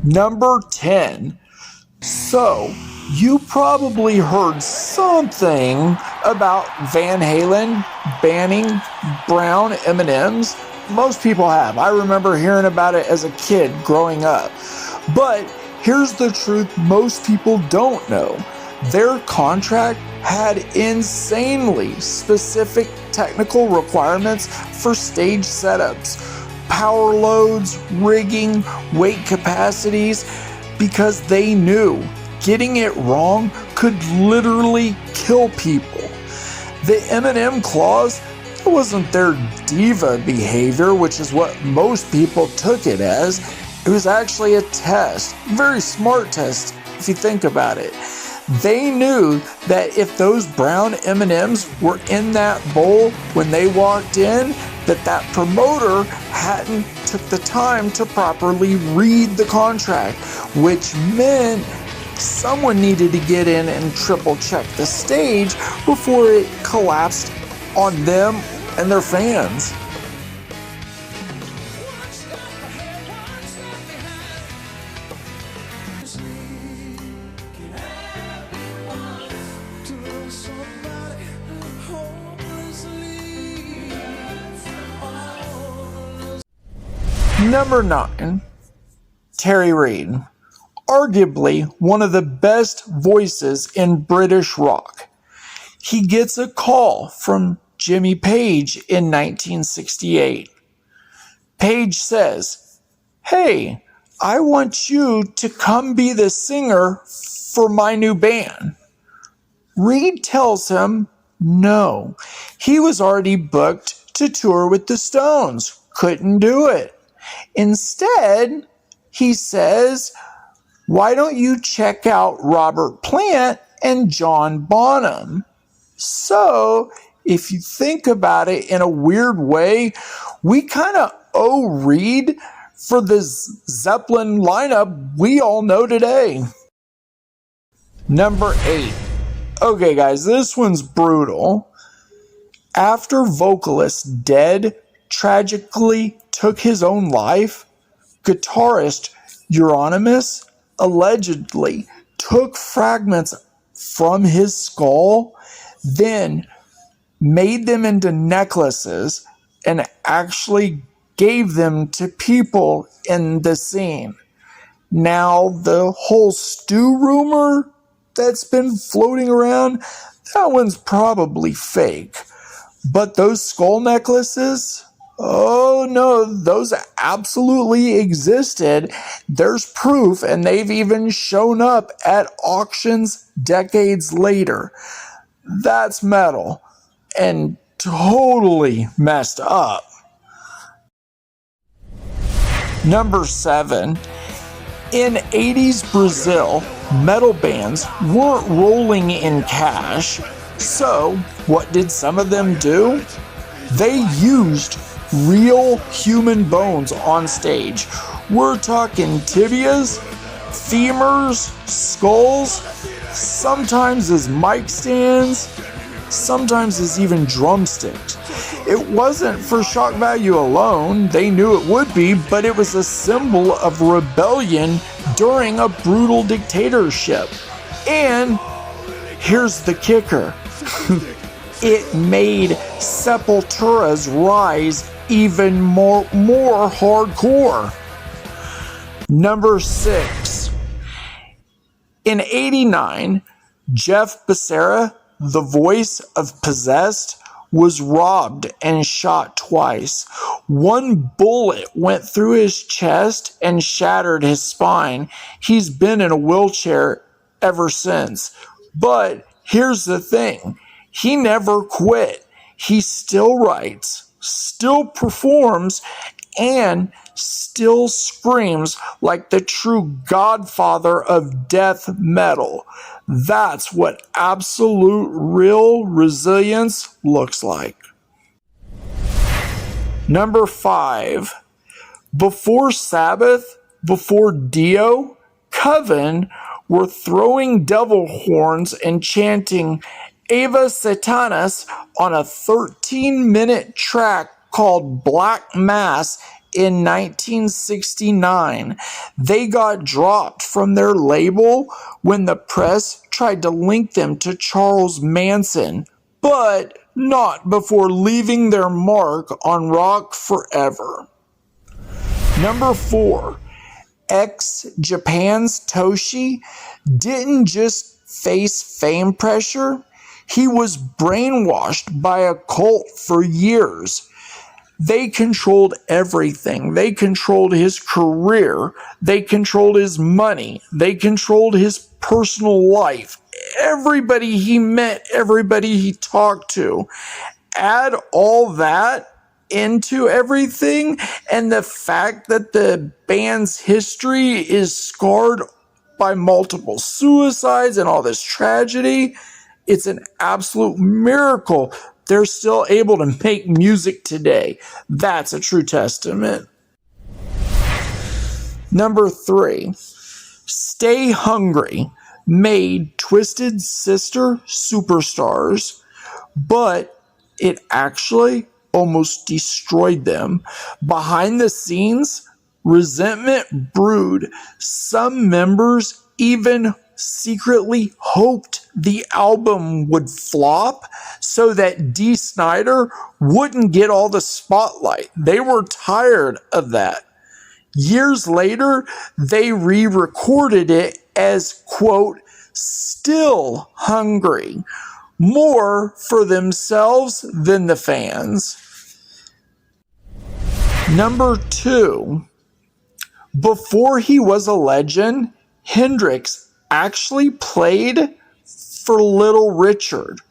Number 10. So, you probably heard something about Van Halen banning brown M&Ms. Most people have. I remember hearing about it as a kid growing up. But here's the truth most people don't know. Their contract had insanely specific technical requirements for stage setups, power loads, rigging, weight capacities, because they knew getting it wrong could literally kill people. The M&M clause wasn't their diva behavior, which is what most people took it as. It was actually a test, very smart test if you think about it. They knew that if those brown M&Ms were in that bowl when they walked in, that promoter hadn't took the time to properly read the contract, which meant someone needed to get in and triple check the stage before it collapsed on them and their fans. Number 9, Terry Reid. Arguably one of the best voices in British rock. He gets a call from Jimmy Page in 1968. Page says, "Hey, I want you to come be the singer for my new band." Reid tells him no. He was already booked to tour with the Stones. Couldn't do it. Instead, he says, "Why don't you check out Robert Plant and John Bonham?" So, if you think about it in a weird way, we kind of owe Reid for the Zeppelin lineup we all know today. Number 8. Okay, guys, this one's brutal. After vocalist Dead tragically took his own life, guitarist Euronymous allegedly took fragments from his skull, then made them into necklaces and actually gave them to people in the scene. Now, the whole stew rumor that's been floating around, that one's probably fake. But those skull necklaces, oh no, those absolutely existed. There's proof, and they've even shown up at auctions decades later. That's metal and totally messed up. Number 7. In 80s Brazil, metal bands weren't rolling in cash, so what did some of them do? They used real human bones on stage. We're talking tibias, femurs, skulls, sometimes as mic stands, sometimes as even drumsticks. It wasn't for shock value alone, they knew it would be, but it was a symbol of rebellion during a brutal dictatorship. And here's the kicker. It made Sepultura's rise even more hardcore. Number 6. In 89, Jeff Becerra, the voice of Possessed, was robbed and shot twice. One bullet went through his chest and shattered his spine. He's been in a wheelchair ever since. But here's the thing. He never quit. He still writes, still performs, and still screams like the true godfather of death metal. That's what absolute real resilience looks like. Number 5. Before Sabbath, before Dio, Coven were throwing devil horns and chanting Ava Satanas on a 13-minute track called Black Mass in 1969. They got dropped from their label when the press tried to link them to Charles Manson, but not before leaving their mark on rock forever. Number 4. Japan's Toshi didn't just face fame pressure, he was brainwashed by a cult for years. They controlled everything. They controlled his career. They controlled his money. They controlled his personal life. Everybody he met, everybody he talked to. Add all that into everything, and the fact that the band's history is scarred by multiple suicides and all this tragedy, it's an absolute miracle they're still able to make music today. That's a true testament. Number 3, Stay Hungry made Twisted Sister superstars, but it actually almost destroyed them. Behind the scenes, resentment brewed. Some members even secretly hoped the album would flop so that Dee Snider wouldn't get all the spotlight. They were tired of that. Years later, they re-recorded it as, quote, Still Hungry, more for themselves than the fans. Number 2, before he was a legend, Hendrix actually played for Little Richard.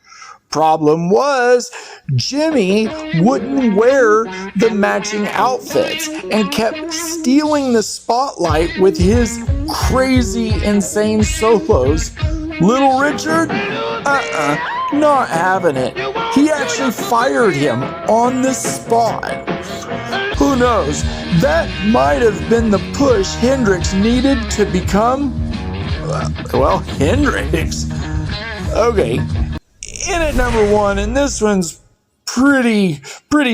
Problem was, Jimmy wouldn't wear the matching outfits and kept stealing the spotlight with his crazy, insane solos. Little Richard? Not having it. He actually fired him on the spot. Who knows? That might have been the push Hendrix needed to become, well, Hendrix. Okay. In at number 1, and this one's pretty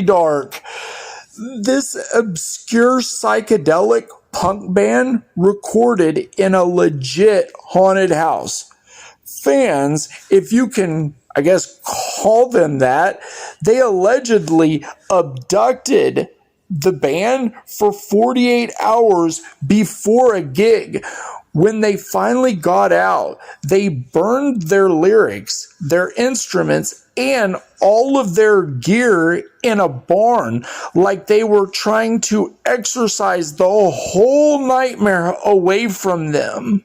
dark. This obscure psychedelic punk band recorded in a legit haunted house. Fans, if you can, I guess, call them that, they allegedly abducted the band for 48 hours before a gig. When they finally got out, they burned their lyrics, their instruments, and all of their gear in a barn, like they were trying to exorcise the whole nightmare away from them.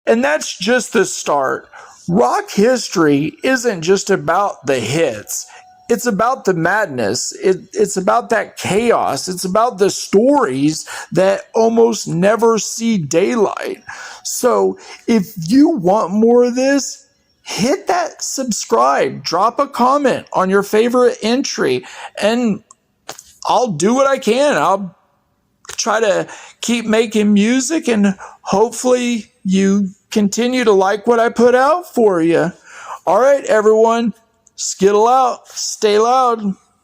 And that's just the start. Rock history isn't just about the hits. It's about the madness. It's about that chaos. It's about the stories that almost never see daylight. So if you want more of this, hit that subscribe, drop a comment on your favorite entry, and I'll do what I can. I'll try to keep making music, and hopefully you continue to like what I put out for you. All right, everyone. Skittle out. Stay loud.